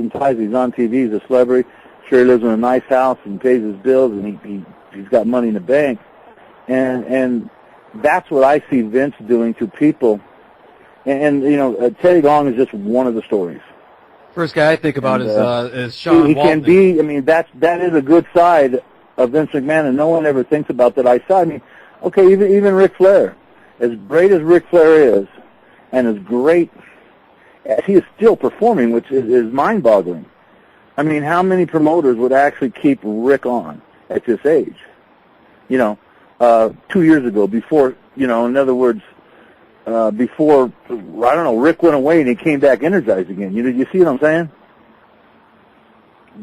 and ties. He's on TV. He's a celebrity. Sure, he lives in a nice house and pays his bills, and he's got money in the bank. And that's what I see Vince doing to people. And Teddy Long is just one of the stories. First guy I think about is Sean He Waltman. can be. I mean, that is a good side of Vince McMahon, and no one ever thinks about that side. I mean, okay, even Ric Flair, as great as Ric Flair is, and as great as he is still performing, which is mind-boggling. I mean, how many promoters would actually keep Ric on at this age? 2 years ago, before, in other words, before, I don't know, Rick went away and he came back energized again. You see what I'm saying?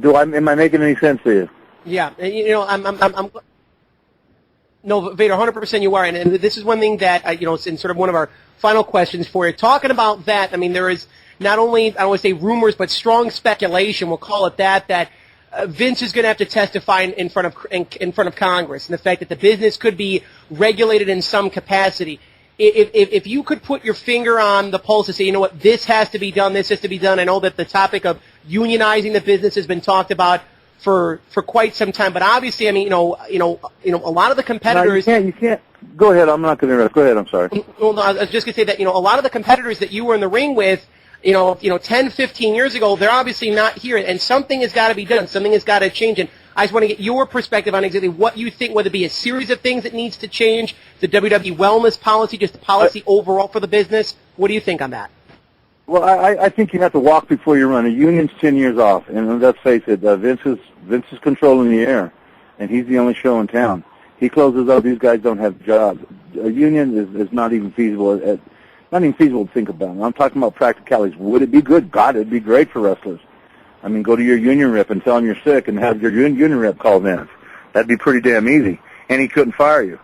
Am I making any sense to you? Yeah, I'm no, Vader, 100% you are, and this is one thing that, it's in sort of one of our final questions for you. Talking about that, I mean, there is not only, I don't want to say rumors, but strong speculation, we'll call it that Vince is going to have to testify in front of Congress, and the fact that the business could be regulated in some capacity. If you could put your finger on the pulse and say, you know what, this has to be done, I know that the topic of unionizing the business has been talked about for quite some time, but obviously, I mean, a lot of the competitors. No, you can't. Go ahead. I'm not going to interrupt. Go ahead. I'm sorry. Well, no, I was just going to say that, a lot of the competitors that you were in the ring with, 10, 15 years ago, they're obviously not here, and something has got to be done. Something has got to change, and I just want to get your perspective on exactly what you think, whether it be a series of things that needs to change, the WWE wellness policy, just the policy overall for the business. What do you think on that? Well, I think you have to walk before you run. A union's 10 years off, and let's face it, Vince is controlling the air, and he's the only show in town. He closes up; these guys don't have jobs. A union is not even feasible. Not even feasible to think about. I'm talking about practicalities. Would it be good? God, it'd be great for wrestlers. I mean, go to your union rep and tell him you're sick, and have your union rep call Vince. That'd be pretty damn easy, and he couldn't fire you.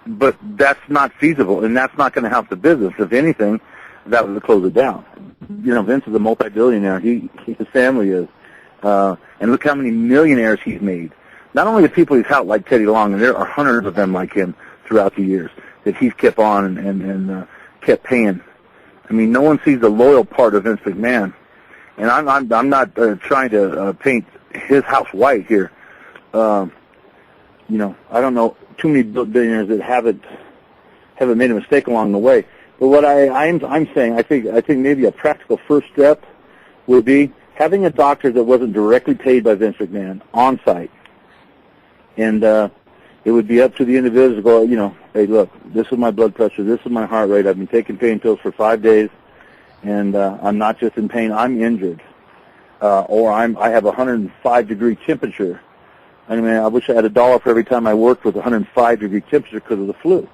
But that's not feasible, and that's not going to help the business. If anything, that would close it down. Vince is a multi-billionaire. His family is. And look how many millionaires he's made. Not only the people he's helped, like Teddy Long, and there are hundreds of them like him throughout the years that he's kept on and kept paying. I mean, no one sees the loyal part of Vince McMahon. And I'm not trying to paint his house white here. I don't know too many billionaires that haven't made a mistake along the way. But what I'm saying, I think maybe a practical first step would be having a doctor that wasn't directly paid by Vince McMahon on site, and it would be up to the individual to go, hey, look, this is my blood pressure, this is my heart rate. I've been taking pain pills for 5 days, and I'm not just in pain, I'm injured, or I have 105-degree temperature. I mean, I wish I had $1 for every time I worked with 105-degree temperature because of the flu.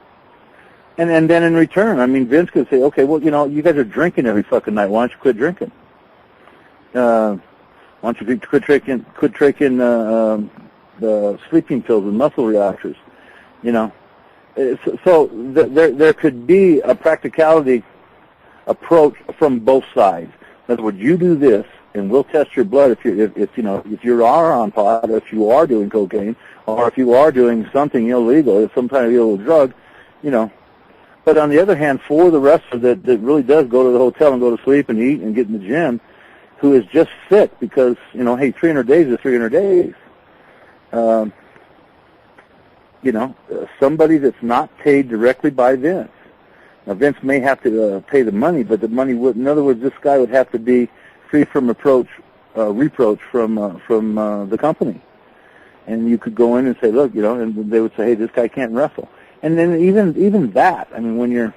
And then in return, I mean, Vince could say, okay, well, you guys are drinking every fucking night. Why don't you quit drinking? Why don't you quit taking the sleeping pills and muscle relaxers? So there could be a practicality approach from both sides. In other words, you do this, and we'll test your blood if you are on pot, or if you are doing cocaine, or if you are doing something illegal, some kind of illegal drug, But on the other hand, for the wrestler that really does go to the hotel and go to sleep and eat and get in the gym, who is just sick because, hey, 300 days is 300 days. Somebody that's not paid directly by Vince. Now, Vince may have to pay the money, but the money would, in other words, this guy would have to be free from reproach from the company. And you could go in and say, look, and they would say, hey, this guy can't wrestle. And then even that, I mean, when you're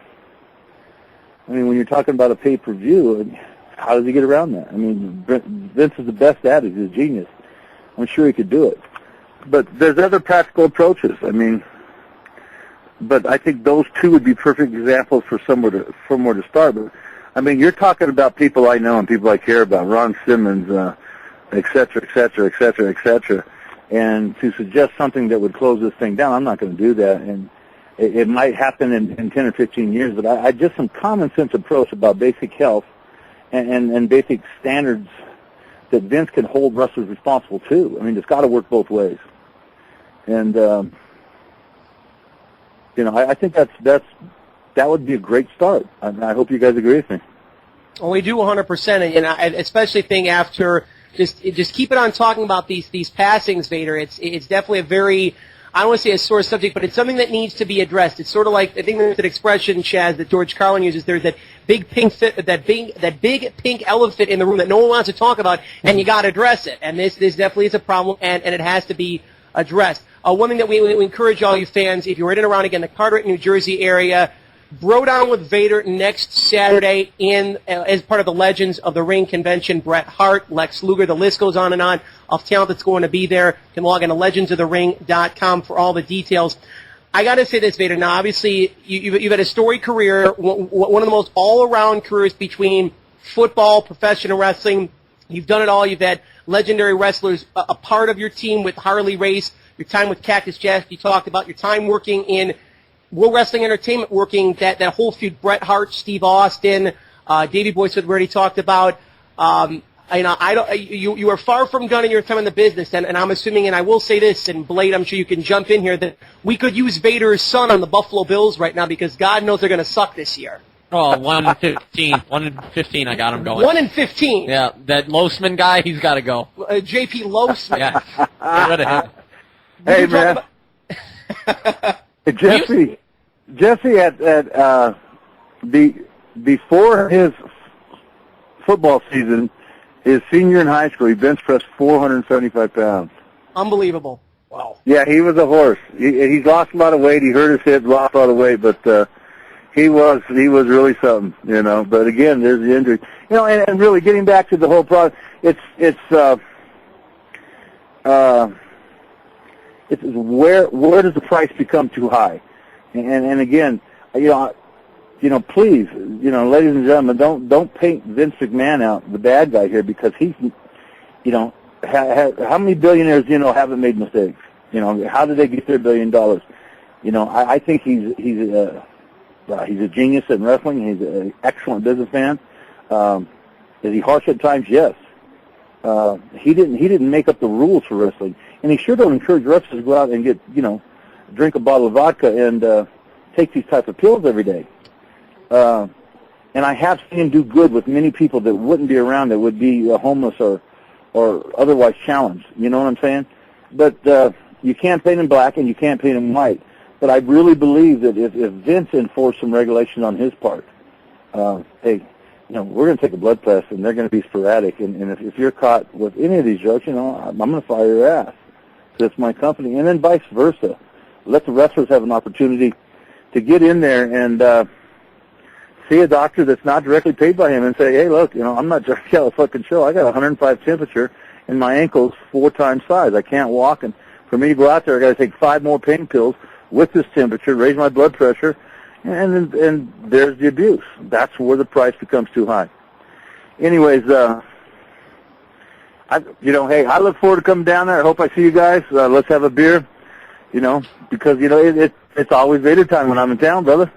talking about a pay-per-view, how does he get around that? I mean, Vince is the best at it. He's a genius. I'm sure he could do it. But there's other practical approaches. I mean, but I think those two would be perfect examples for somewhere to start. But I mean, you're talking about people I know and people I care about, Ron Simmons, et cetera, et cetera, et cetera, et cetera. And to suggest something that would close this thing down, I'm not going to do that. And it might happen in 10 or 15 years, but I just some common sense approach about basic health and basic standards that Vince can hold wrestlers responsible to. I mean, it's got to work both ways. And, I think that would be a great start. I hope you guys agree with me. Well, we do 100%, and I especially think after just keep it on talking about these passings, Vader. It's definitely a very, I don't want to say a sore subject, but it's something that needs to be addressed. It's sort of like, I think there's an expression, Chaz, that George Carlin uses. There's that big pink pink elephant in the room that no one wants to talk about, and you got to address it. And this definitely is a problem, and it has to be addressed. One thing that we encourage all you fans, if you're in and around again the Carteret, New Jersey area, Bro Down with Vader next Saturday as part of the Legends of the Ring convention. Bret Hart, Lex Luger, the list goes on and on of talent that's going to be there. You can log on to legendsofthering.com for all the details. I got to say this, Vader. Now, obviously, you've had a storied career, one of the most all-around careers between football, professional wrestling. You've done it all. You've had legendary wrestlers a part of your team with Harley Race, your time with Cactus Jack. You talked about your time working in World Wrestling Entertainment, working that whole feud, Bret Hart, Steve Austin, Davey Boy Smith, we already talked about. You are far from done in your time in the business, and I'm assuming, and I will say this, and Blade, I'm sure you can jump in here, that we could use Vader's son on the Buffalo Bills right now because God knows they're going to suck this year. Oh, 1-15. 1-15, I got him going. 1-15. Yeah, that Losman guy, he's got to go. J.P. Losman. Yeah, get rid of him. Hey, man. Jesse before his football season, his senior in high school, he bench pressed 475 pounds. Unbelievable. Wow. Yeah, he was a horse. He's lost a lot of weight. He hurt his hip, lost a lot of weight, but he was really something, you know. But again, there's the injury, you know, and really getting back to the whole problem, it's where does the price become too high? And again, you know, please, you know, ladies and gentlemen, don't paint Vince McMahon out, the bad guy here, because he's, you know, how many billionaires, you know, haven't made mistakes? You know, how did they get their $1 billion? You know, I think he's a genius in wrestling. He's an excellent businessman. Is he harsh at times? Yes. He didn't make up the rules for wrestling, and he sure don't encourage wrestlers to go out and get, you know, drink a bottle of vodka and take these type of pills every day. And I have seen him do good with many people that wouldn't be around, that would be homeless or otherwise challenged. You know what I'm saying? But you can't paint him black and you can't paint him white. But I really believe that if Vince enforced some regulations on his part, hey, you know, we're going to take a blood test and they're going to be sporadic. And if you're caught with any of these drugs, you know, I'm going to fire your ass. So it's my company. And then vice versa. Let the wrestlers have an opportunity to get in there and see a doctor that's not directly paid by him and say, hey, look, you know, I'm not just out a fucking show. I got 105 temperature and my ankle's 4 times size. I can't walk, and for me to go out there, I got to take 5 more pain pills with this temperature, raise my blood pressure, and there's the abuse. That's where the price becomes too high. Anyways, you know, hey, I look forward to coming down there. I hope I see you guys. Let's have a beer. You know, because, you know, it's always Vader time when I'm in town, brother.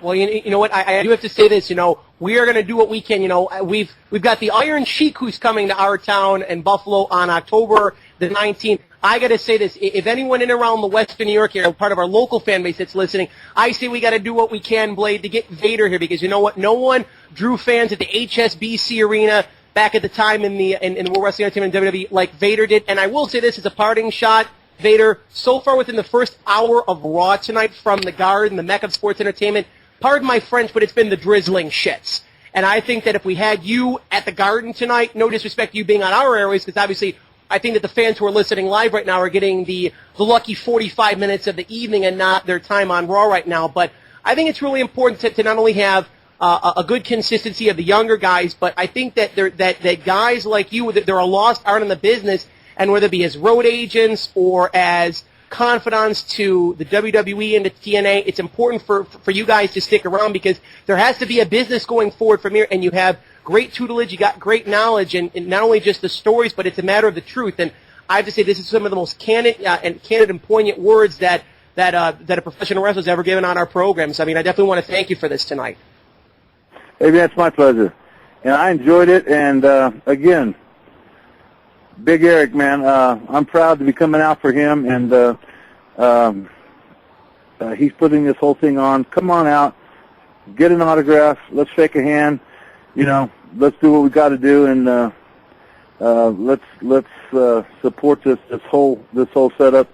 Well, you know what, I do have to say this, you know, we are going to do what we can, you know, we've got the Iron Sheik who's coming to our town in Buffalo on October the 19th. I got to say this, if anyone in and around the Western New York area, part of our local fan base that's listening, I say we got to do what we can, Blade, to get Vader here, because you know what, no one drew fans at the HSBC Arena back at the time in the World Wrestling Entertainment WWE like Vader did, and I will say this as a parting shot, Vader, so far within the first hour of Raw tonight from the Garden, the Mecca of Sports Entertainment, pardon my French, but it's been the drizzling shits. And I think that if we had you at the Garden tonight, no disrespect to you being on our airways, because obviously I think that the fans who are listening live right now are getting the lucky 45 minutes of the evening and not their time on Raw right now. But I think it's really important to not only have a good consistency of the younger guys, but I think that that guys like you, that they're a lost art in the business, and whether it be as road agents or as confidants to the WWE and the TNA, it's important for you guys to stick around, because there has to be a business going forward from here, and you have great tutelage, you got great knowledge, and not only just the stories, but it's a matter of the truth. And I have to say, this is some of the most candid and poignant words that a professional wrestler has ever given on our programs. I mean, I definitely want to thank you for this tonight. Hey, man, it's my pleasure. And I enjoyed it, and again, Big Eric, man, I'm proud to be coming out for him, and he's putting this whole thing on. Come on out, get an autograph, let's shake a hand, let's do what we got to do, and let's support this whole setup.